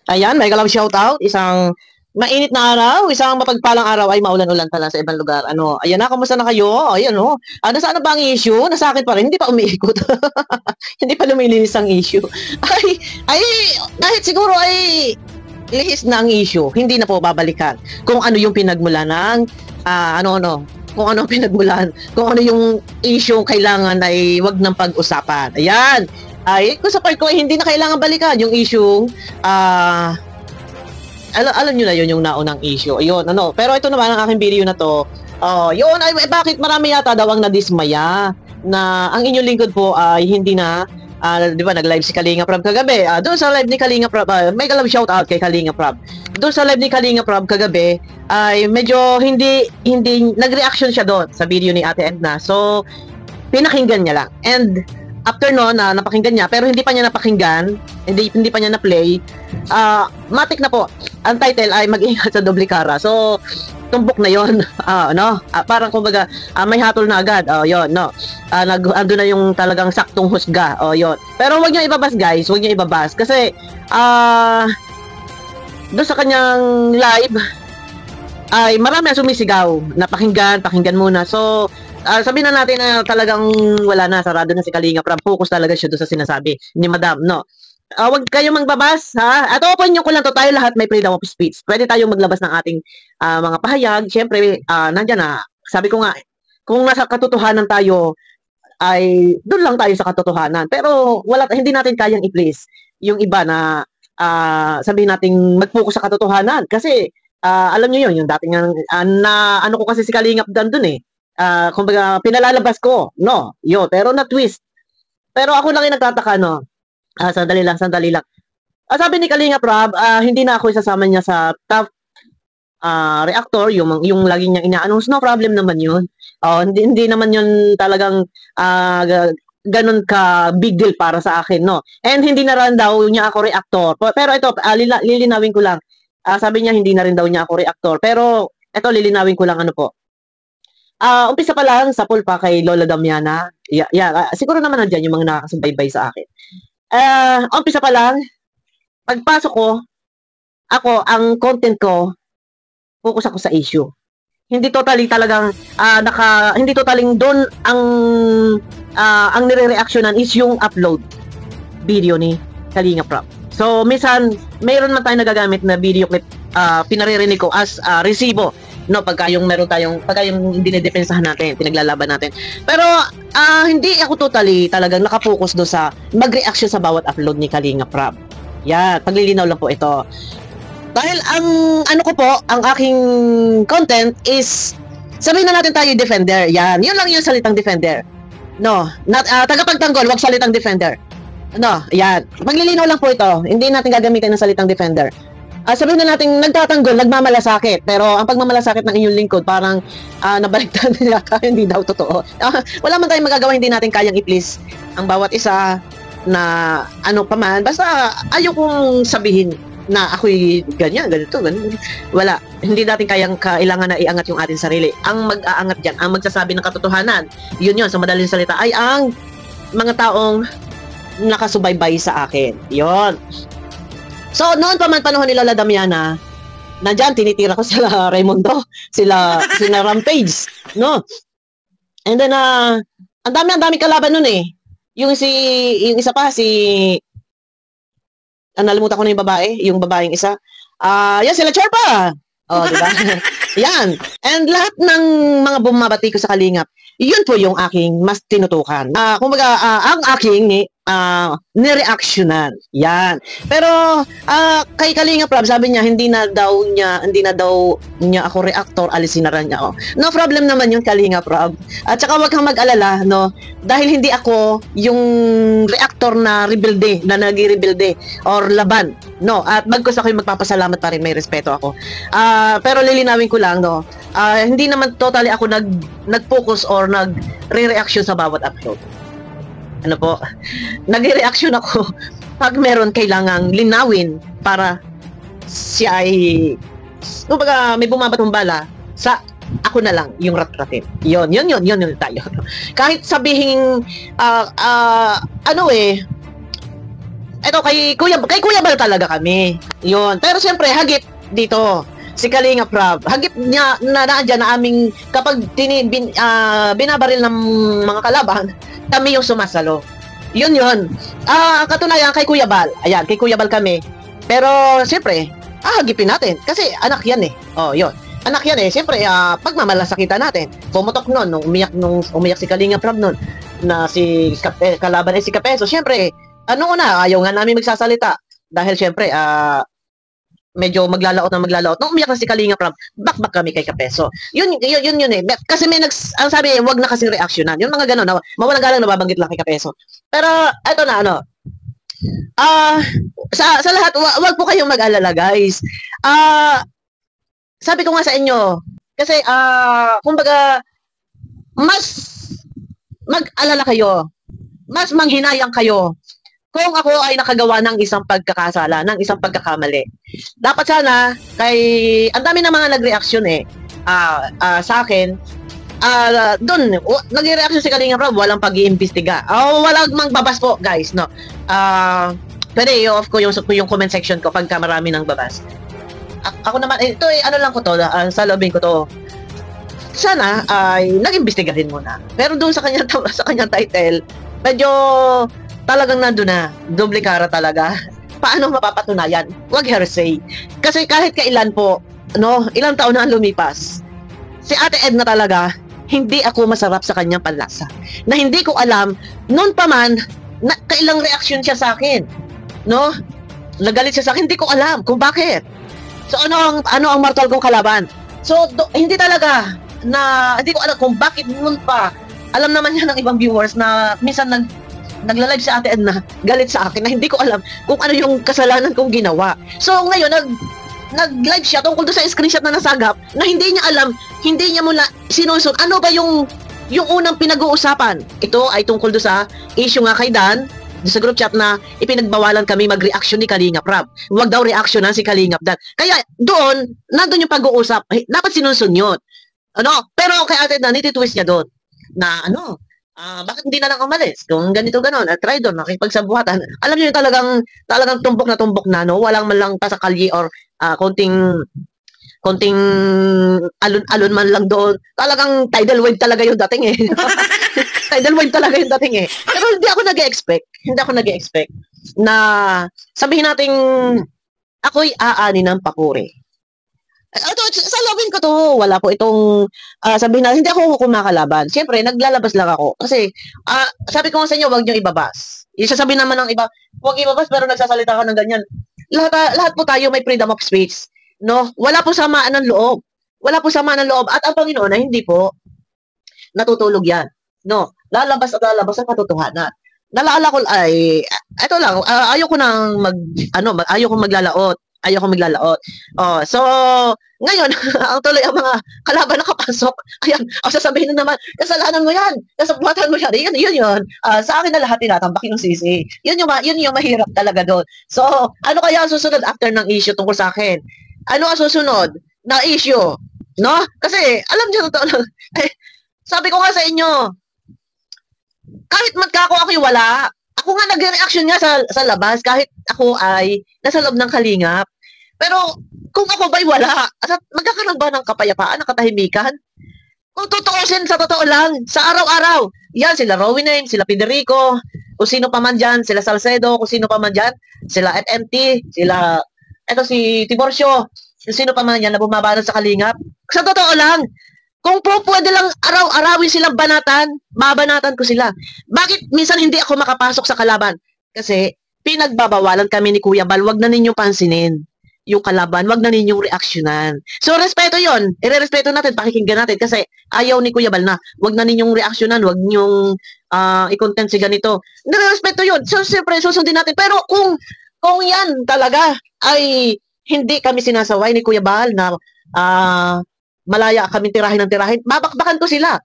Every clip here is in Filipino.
Ayan, mega love shoutout. Isang mainit na araw, isang mapagpalang araw ay maulan-ulan pala sa ibang lugar. Ano, ayan na, kamusta na kayo? Ayan, oh. Nasaan na ba ang issue? Nasa akin pa rin, hindi pa umiikot. Hindi pa lumilinis ang issue. Ay, kahit siguro ay lihis na ang issue, hindi na po babalikan kung ano yung pinagmulan ng, kung ano ang pinagmulan, kung ano yung issue kailangan ay wag nang pag-usapan. Ayan. Ay, kung sa part ko ay hindi na kailangan balikan yung issue, alam nyo na yun yung naunang issue. Ayun, ano. Pero ito naman ang aking video na to. Yun, ay bakit marami yata daw ang nadismaya na ang inyong lingkod po ay hindi na, di ba, nag-live si Kalinga Prab kagabi. Doon sa live ni Kalinga Prab, may love shout out kay Kalinga Prab. Doon sa live ni Kalinga Prab kagabi, ay medyo hindi nag-reaction siya doon sa video ni Ate Edna. So, pinakinggan niya lang. And after no, napakinggan niya, pero hindi pa niya napakinggan, hindi pa niya na-play, matik na po. Ang title ay Mag-ingat sa Doble Cara. So, tumbok na yon. Parang kumbaga, may hatol na agad. Yon, no. Ando na yung talagang saktong husga. Yon. Pero wag niyo ibabas, guys. Wag niyo ibabas. Kasi, doon sa kanyang live, ay marami na sumisigaw. Pakinggan muna. So, sabihin na natin na talagang wala na, sarado na si Kalinga Prab. Focus talaga siya doon sa sinasabi ni Madam, no? Wag kayong magbabas, ha? At open nyo ko lang to, tayo lahat may freedom of speech. Pwede tayong maglabas ng ating mga pahayag. Siyempre, nandyan na. Sabi ko nga, kung nasa katotohanan tayo, ay doon lang tayo sa katotohanan. Pero hindi natin kayang i-please yung iba na sabihin natin mag-focus sa katotohanan. Kasi, alam nyo yun, yung dating ano ko kasi si Kalingap doon eh. Kumbaga, pinalalabas ko, no? Pero na-twist. Pero ako lang yung nagtataka, no? Sandali lang. Sabi ni Kalinga Prab, hindi na ako isasama niya sa top reactor, yung lagi niyang ina-announce. No problem naman yun. Hindi naman yun talagang ganun ka big deal para sa akin, no? And hindi na rin daw niya ako reactor. Pero ito, lilinawin ko lang. Sabi niya hindi na rin daw niya ako reactor. Pero ito, lilinawin ko lang ano po. Umpisa pa lang sa pulpa kay Lola Damiana. Siguro naman nandiyan yung mga nakakasubaybay sa akin. Umpisa pa lang, pagpasok ko, ang content ko, focus ako sa issue. Hindi totally talagang, hindi totaling doon ang nire-reactionan is yung upload video ni Kalinga Prab. So, minsan, mayroon man tayong nagagamit na video clip, pinaririnig ko as resibo. No, pagka yung dinidepensahan natin, pinaglalaban natin. Pero hindi ako totally talagang nakapokus do sa mag-reaction sa bawat upload ni Kalinga Prab. Yan, paglilinaw lang po ito. Dahil ang aking content is sabihin na natin tayo defender. Yan, yun lang yung salitang defender. No, tagapagtanggol, wag salitang defender. No, yan. Paglilinaw lang po ito. Hindi natin gagamitin ng salitang defender. Sabihin na natin nagtatanggol, nagmamalasakit. Pero ang pagmamalasakit ng inyong lingkod, parang nabaliktad nila ka, hindi daw totoo. Wala man tayong magagawa, hindi natin kayang i-please ang bawat isa na ano pa man. Basta ayaw kong sabihin na ako'y ganito. Wala. Hindi natin kailangan na iangat yung ating sarili. Ang mag-aangat dyan, ang magsasabi ng katotohanan, yun sa madaling salita, ay ang mga taong nakasubaybay sa akin. Yun. So, noon pa man panahon ni Lola Damiana, nandyan, tinitira ko sila Raimundo, sila Rampage, no? And then, ang dami kalaban nun eh. Yung isa pa, nalimutan ko na yung babaeng isa. Yan, sila Chorpa. Diba? Yan. And lahat ng mga bumabati ko sa Kalingap, yun po yung aking mas tinutukan. Kumbaga, ang aking nireactionan. Yan. Pero kay Kalinga Prab, sabi niya hindi na daw niya ako reactor, alisin na rin niya ako. No problem naman yung Kalinga Prab. At saka wag kang mag-alala, no? Dahil hindi ako yung reactor na rebelde, na nag-rebelde or laban, no? At bagkus ako yung magpapasalamat pa rin, may respeto ako. Pero lilinawin ko lang, no? Hindi naman totally ako nag-focus or nag-re-reaction sa bawat upload. Ano po, nag-reaction ako pag meron kailangang linawin para siya ay, kumbaga, may bumabatong bala sa ako na lang yung rat-ratin. Yun tayo. Kahit sabihin, Eto kay Kuya Bal talaga kami. Yun. Pero siyempre, hagip dito si Kalinga Prab. Hagip niya na nandiyan na aming kapag binabaril ng mga kalaban, kami yung sumasalo. Yun. Katunayan kay Kuya Bal. Ayan, kay Kuya Bal kami. Pero siyempre, hagipin natin kasi anak yan eh. Oh, yun. Anak yan eh. Siyempre, pagmamalasakitan natin. Pumutok nun, nung umiyak si Kalinga Prab nun, na si kalaban ay si Kapeso. Siyempre, ayaw nga namin magsasalita. Dahil siyempre, medyo maglalaot. Nung umiyak na si Kalinga Prab, bakbak kami kay Kapeso. Yun eh. Kasi ang sabi, wag na kasing reaksyonan. Yung mga gano'n, mawalang galang nababanggit lang kay Kapeso. Pero, eto na, sa lahat, wag po kayong mag-alala, guys. Sabi ko nga sa inyo, kasi, kumbaga, mas mag-alala kayo, mas manghinayang kayo, kung ako ay nakagawa ng isang pagkakasala, ng isang pagkakamali. Dapat sana, ang dami ng mga nag-reaction sa akin, doon, nag-reaction si Kalinga Prab, walang pag-iimbestiga. Walang mangbabas po, guys, no? Pwede i-off ko yung comment section ko pagka marami nang babas. Ako naman, ito lang ko to, sa lobbying ko to. Sana ay nag-imbestiga rin muna. Pero doon sa kanyang title, medyo talagang nandun na, doble kara talaga. Paano mapapatunayan? Wag hearsay. Kasi kahit kailan po, ilang taon na ang lumipas, si Ate Edna talaga, hindi ako masarap sa kanyang panlasa. Na hindi ko alam, noon pa man, kailang reaksyon siya sa akin. Nagalit siya sa akin, hindi ko alam kung bakit. So ano ang mortal kong kalaban? So hindi talaga hindi ko alam kung bakit noon pa. Alam naman niya ng ibang viewers na minsan nagla-live si Ate Edna, galit sa akin na hindi ko alam kung ano yung kasalanan kong ginawa. So ngayon nag-live siya tungkol doon sa screenshot na nasagap na hindi niya alam, hindi niya mula sinusunod. Ano ba yung unang pinag-uusapan? Ito ay tungkol doon sa issue nga kay Dan, sa group chat na ipinagbawalan kami mag-reaction ni Kalinga Prab. Huwag daw reaksyonan si Kalinga Dan. Kaya doon, nandun yung pag-uusap. Dapat sinusunod. Pero kay Ate Dan, nititwist niya doon na bakit hindi na lang umalis? Kung ganito ganon, at try doon, makipagsabuhatan. Alam niyo yung talagang tumbok na, walang man lang pasakalye or konting alon man lang doon. Talagang tidal wave talaga yung dating eh. Tidal wave talaga yung dating eh. Pero hindi ako nag-expect na sabihin nating ako'y aani ng pakuri. Sa lobin ko to, wala po itong sabihin na hindi ako kumakalaban. Siyempre, naglalabas lang ako. Kasi, sabi ko nga sa inyo, huwag niyo ibabas. Isasabihin naman ng iba, huwag ibabas pero nagsasalita ka ng ganyan. Lahat po tayo may freedom of speech. Wala po samaan ng loob. At ang Panginoon ay hindi po natutulog yan. Lalabas ang katotohanan. Naalala ko ay, ito lang, ayoko maglalaot. So, ngayon, ang tuloy ang mga kalaban nakapasok. Ayan, sasabihin na naman, kasalanan mo yan, kasabuhatan mo yan. Yun. Sa akin na lahat tinatambak yung sisi. Yun yung mahirap talaga doon. So, ano kaya ang susunod after ng issue tungkol sa akin? Ano ang susunod na issue? Kasi, alam niyo, totoo lang. Sabi ko nga sa inyo, kahit ako'y wala, ako nga nag-reaction nga sa labas kahit ako ay nasa loob ng kalingap. Pero kung ako ba'y wala, magkakaroon ba ng kapayapaan, ng katahimikan? Kung tutuusin sa totoo lang, sa araw-araw, yan sila Rowinen, sila Federico, kung sino pa man dyan, sila Salcedo, kung sino pa man dyan, sila FMT, si Tiborcio, kung sino pa man dyan na bumabanat sa kalingap. Sa totoo lang, kung po pwede lang araw-arawin silang babanatan ko sila. Bakit minsan hindi ako makapasok sa kalaban? Kasi pinagbabawalan kami ni Kuya Bal, wag na ninyong pansinin yung kalaban, wag na ninyong reaksyonan. So, respeto yon, irerespeto natin, pakikinggan natin, kasi ayaw ni Kuya Bal na wag na ninyong reaksyonan, wag ninyong i-content si ganito. Nirerespeto yon. So, siyempre, susundin natin. Pero kung yan talaga ay hindi kami sinasaway ni Kuya Bal na malaya kami tirahin ng tirahin, babakbakan ko sila.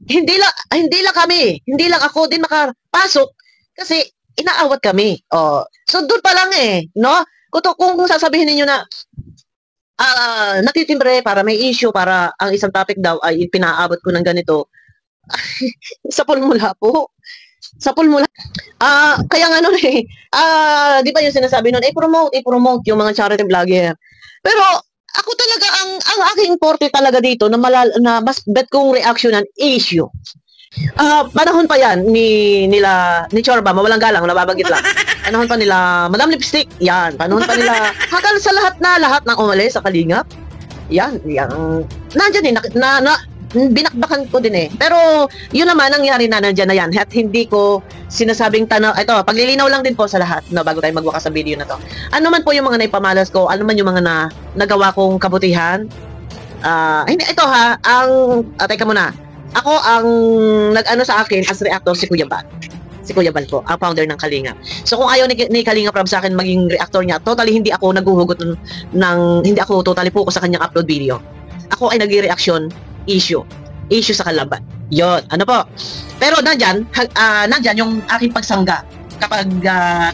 Hindi lang kami, hindi lang ako din makapasok kasi inaawat kami. So doon pa lang kung sasabihin niyo na natitimbre para may issue, para ang isang topic daw ay pinaabot ko ng ganito, sa pulmula po. Sa pool mo lang. Kaya nga nun eh, di ba yung sinasabi nun, i-promote yung mga charity vlogger. Pero, ako talaga, ang aking forte talaga dito na mas bet kong reactionan issue. Panahon pa yan ni Chorba, mawalang galang, nababanggit lang. Panahon pa nila Madam Lipstick, yan. Panahon pa nila hanggang sa lahat ng umalis sa Kalingap. Yan. Nandiyan eh, binakbakan ko din eh. Pero yun naman nangyari na nandiyan na yan. At hindi ko sinasabing ito, paglilinaw lang din po sa lahat na bago tayo magwakas sa video na to. Ano man po yung mga naipamalas ko, ano man yung mga nagawa kong kabutihan. Hindi, ito ha, teka muna. Ako ang nag-ano sa akin as reactor si Kuya Bal. Si Kuya Bal po, ang founder ng Kalingap. So kung ayaw ni Kalingap Rob sa akin maging reactor niya, totally hindi ako naghuhugot hindi ako totally focus sa kanyang upload video. Ako ay nag-reaction issue sa kalaban. Yon, ano po. Pero nandyan yung aking pagsangga kapag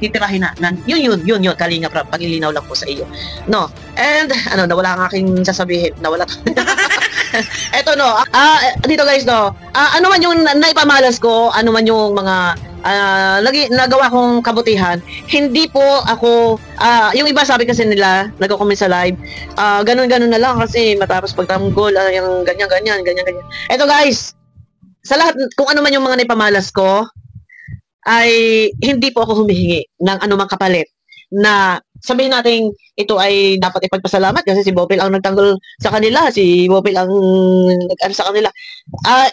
titirahin na. Yun, Kalingap Rob, pag-ilinaw lang po sa iyo. No, and nawala ang aking sasabihin. Nawala. Eto no, dito guys no, ano man yung naipamalas ko, ano man yung mga nagawa kong kabutihan, hindi po ako, yung iba sabi kasi nila, nagko-comment sa live, ganun na lang kasi matapos pagtanggol, yung ganyan. Eto guys, sa lahat, kung ano man yung mga naipamalas ko, ay hindi po ako humihingi ng anumang kapalit na sabihin natin ito ay dapat ipagpasalamat kasi si Bopel ang nagtanggol sa kanila, si Bopel ang nag-ano sa kanila.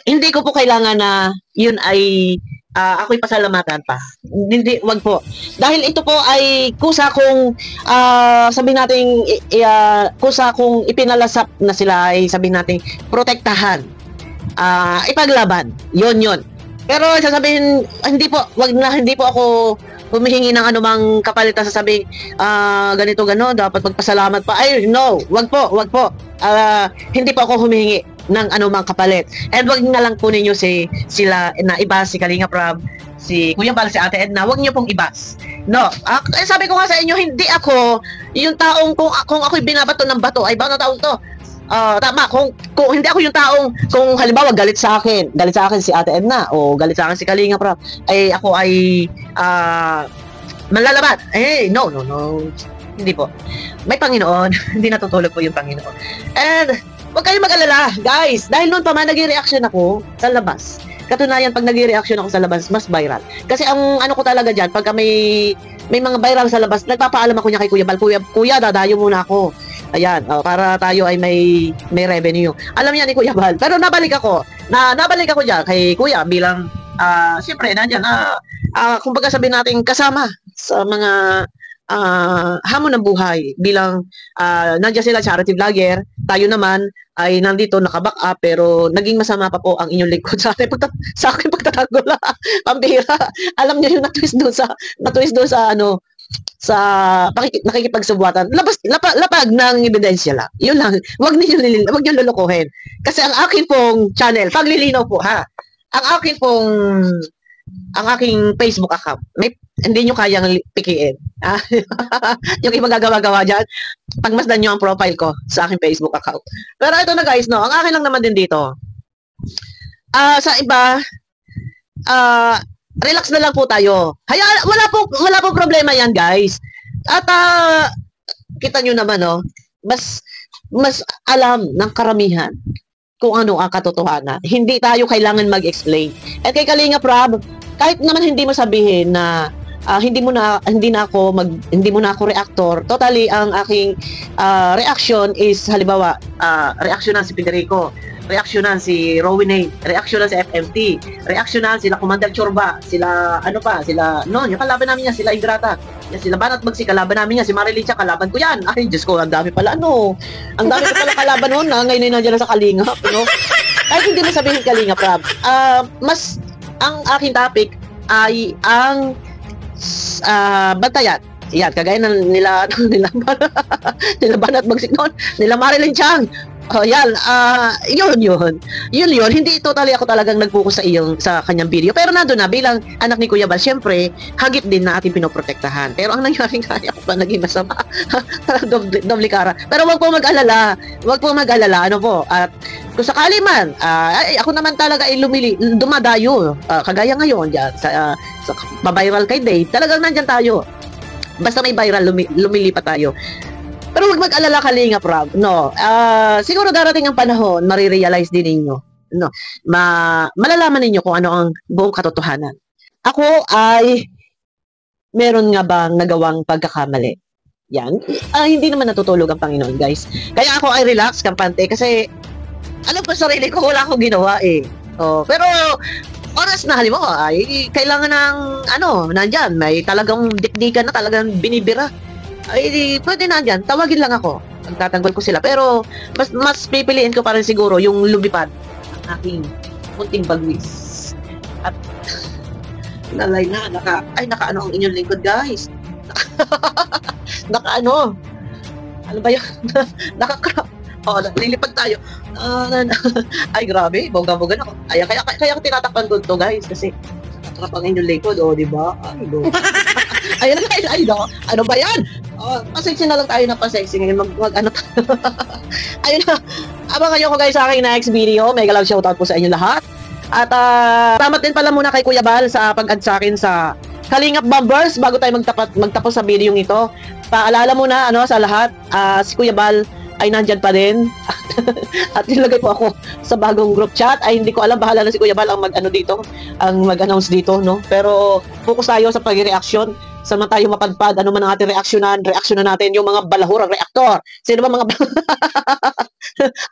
Hindi ko po kailangan na yun ay ako'y pasalamatan pa. Hindi, wag po. Dahil ito po ay kusa kong sabihin natin kusa kong ipinalasap na sila ay sabihin natin protektahan. Ipaglaban. Yun. Pero sasabihin hindi po ako humihingi ng anumang kapalit sa sabi ganito dapat magpasalamat pa. Ay no, wag po. Hindi po ako humihingi ng anumang kapalit. And wag na lang po ninyo sila na ibas si Kalingap Rob, si Kuya Bal, si Ate Edna, wag niyo pong ibas. No, sabi ko nga sa inyo, hindi ako yung taong kung ako'y binabato ng bato, ay baka taong to. Tama, kung hindi ako yung taong, kung halimbawa galit sa akin si Ate Edna o galit sa akin si Kalingap Rob, ay ako ay manlalaban. No. Hindi po. May Panginoon, hindi natutulog po yung Panginoon. And huwag kayong mag-alala, guys, dahil noon pa man nag-reaction ako sa labas. Katunayan, pag nag-reaction ako sa labas, mas viral. Kasi ang ano ko talaga dyan, pagka may mga viral sa labas, nagpapaalam ako niya kay Kuya Bal, Kuya, dadayo muna ako. Ayan, para tayo ay may revenue. Alam niya ni Kuya Bal. Pero nabalik ako dyan kay Kuya bilang, siyempre, nandyan, kumbaga sabihin natin, kasama sa mga hamon ng buhay bilang nandiyan sila charity vlogger, tayo naman ay nandito nakaback up pero naging masama pa po ang inyong lingkod sa akin pagtatanggol. Pambihira. Alam niyo yung na-twist doon sa sa nakikipagsubuatan. Lapag ng ebidensya lang. Yun lang. Wag niyo lulukuhin. Kasi ang akin pong channel, paglilinaw po ha. Ang aking Facebook account, hindi nyo kayang pikiin. Yung ibang gagawa-gawa dyan, pagmasdan nyo ang profile ko sa aking Facebook account. Pero ito na guys, no, ang akin lang naman din dito, sa iba, relax na lang po tayo. Wala po problema yan guys. At kita nyo naman, no, mas alam ng karamihan kung ano ang katotohanan. Hindi tayo kailangan mag-explain. At kay Kalingap Rob, kahit naman hindi mo sabihin na hindi mo na ako reactor, totally ang aking reaction is halimbawa reaksyonan si Federico, reaksyonan si Rowene, reaksyonan si FMT, reaksyonan sila Commander Chorba, sila yung kalaban namin niya, sila Ingrata, sila Banat Magsi, kalaban namin niya, si Marilicha, kalaban ko yan. Ay Diyos ko, ang dami pala ang dami ko pala kalaban noon ngayon nandiyan sa Kalingap, kahit hindi mo sabihin Kalingap Rob, mas ang aking topic ay ang bantayan. Yan, kagaya ng nila Banat Magsik noon, nila Marilyn Chang. Yan, yun. Hindi totally ako talagang nag-focus sa kanyang video. Pero nandun na, bilang anak ni Kuya Bal, syempre, hagip din na ating pinoprotektahan. Pero ang nangyari kaya ko pa naging masama. doble kara. Pero wag po mag-alala. At kung sakali man, ako naman talaga ay dumadayo. Kagaya ngayon, dyan, sa pa-viral kay Dave, talagang nandyan tayo. Basta may viral, lumilipat tayo. Pero huwag mag-alala Kalingap Rob. No, siguro darating ang panahon, marirealize din ninyo. No, malalaman ninyo kung ano ang buong katotohanan. Ako ay meron nga bang nagawang pagkakamali? Yan. Hindi naman natutulog ang Panginoon, guys. Kaya ako ay relax, kampante, kasi alam ko sa sarili ko, wala akong ginawa eh. Pero oras na halimbawa ay kailangan ng nandyan, may talagang dikdikan na talagang binibira. Ay pwede nandyan, tawagin lang ako. Magtatanggol ko sila. Pero mas pipiliin ko pa rin siguro yung lumipad ang aking munting bagwis. At nalay na, naka ang inyong lingkod, guys. Ano ba yun? Lilipad tayo. Ay, grabe, boga-boga na ako. Kaya ako tinatakpan ko to, guys, kasi natrap ang inyong lingkod, di ba? Ay, do. Ayun na, guys, ano ba yan? Pasexy na lang tayo na pasexy ngayon, ayun na, abangan nyo ko, guys, sa aking next video. Mega love shoutout po sa inyo lahat. At salamat din pala muna kay Kuya Bal sa pag-add sa akin sa Kalingap Bombers bago tayo magtapos sa video ito. Paalala muna sa lahat, si Kuya Bal ay nandyan pa din. At nilagay po ako sa bagong group chat. Ay hindi ko alam, bahala na si Kuya Bal ang mag-announce dito, no? Pero focus tayo sa pag-reaction. Saan man tayo mapadpad, ano man ang ating reaksyonan natin yung mga balahurang reaktor. Sino ba mga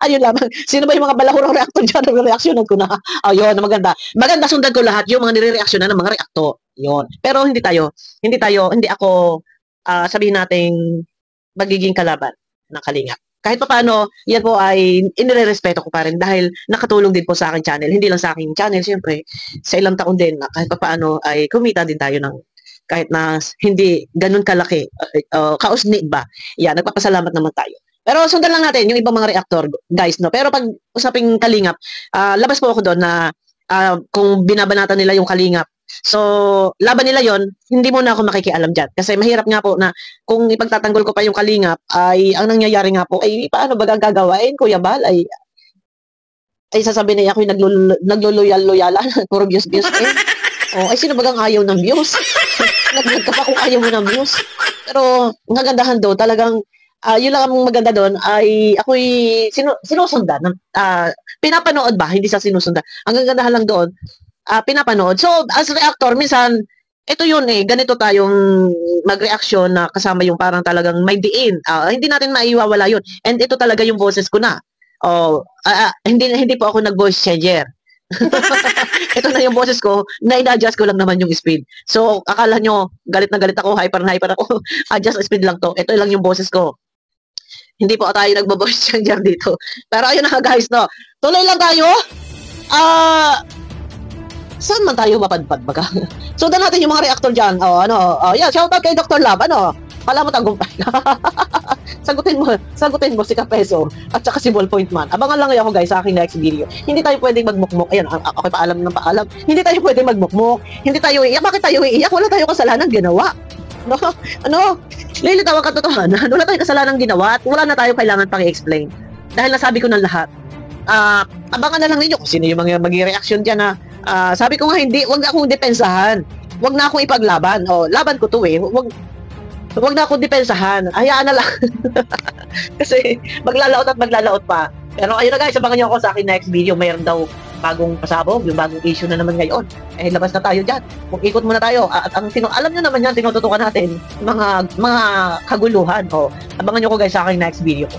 ayun lamang. Sino ba yung mga balahurang reaktor dyan? Reaksyonan ko na. Ayun, maganda. Maganda, sundan ko lahat yung mga nire-reaksyonan ng mga reaktor. Yun. Pero hindi ako sabihin nating magiging kalaban ng Kalingap. Kahit pa paano, yan po ay inirerespeto ko pa rin dahil nakatulong din po sa aking channel. Hindi lang sa aking channel, siyempre, sa ilang taon din na kahit pa paano ay kumita din tayo ng kahit na hindi ganun kalaki, kausni ba? Yan, nagpapasalamat naman tayo. Pero sundan lang natin yung ibang mga reactor, guys, no? Pero pag usaping Kalingap, labas po ako doon na kung binabanatan nila yung Kalingap, so laban nila yon, hindi mo na ako makikialam dyan. Kasi mahirap nga po na kung ipagtatanggol ko pa yung Kalingap, ay ang nangyayari nga po, ay paano ba ang gagawain, Kuya Bal? Ay sasabihin na ako'y nagloloyal-loyalan, puro views-views ay sino bagang ayaw ng views? Naglag ka pa kung ayaw mo ng views. Pero ang kagandahan doon, talagang yun lang ang maganda doon ay ako'y sinusundan. Pinapanood ba? Hindi sa sinusundan. Ang kagandahan lang doon, pinapanood. So, as reactor, minsan, ito yun ganito tayong mag-reaction na kasama yung parang talagang may diin. Hindi natin maiwawala yun. And ito talaga yung boses ko na. Hindi po ako nag-voice changer. Ito na yung boses ko, na ina-adjust ko lang naman yung speed. So, akala nyo, galit na galit ako, hyper na hyper ako, adjust speed lang to. Ito lang yung boses ko. Hindi po tayo nagbo-voice changer dito. Pero ayun na guys, no. Tuloy lang tayo. Saan man tayo mapadpad baga? Sundan natin yung mga reactor dyan. Shoutout kay Dr. Lab, Kala mo tagumpay. Sagutin mo si Kapeso at saka si Ballpoint Man. Abangan lang ako guys sa aking next video. Hindi tayo pwedeng magmukmok. Ayan, okay, paalam ng paalam. Hindi tayo pwedeng magmukmok. Hindi tayo iiyak. Bakit tayo iiyak? Wala tayong kasalanan ginawa. Lilitaw ang katotohanan. Wala tayong kasalanan ginawa at wala na tayo kailangan pang i-explain. Dahil nasabi ko ng lahat. Abangan na lang ninyo kung sino yung mga mag-reaction dyan na sabi ko nga wag na akong depensahan. Wag na akong ipaglaban. Laban ko to Wag na akong depensahan. Hayaan na lang. Kasi maglalaot pa. Pero ayun na guys, abangan nyo ako sa akin next video. Mayroon daw bagong pasabog, yung bagong issue na naman ngayon. Labas na tayo dyan. Kung ikot muna tayo. At alam nyo naman yan, tinututukan natin mga kaguluhan. Abangan nyo ko guys sa akin next video ko.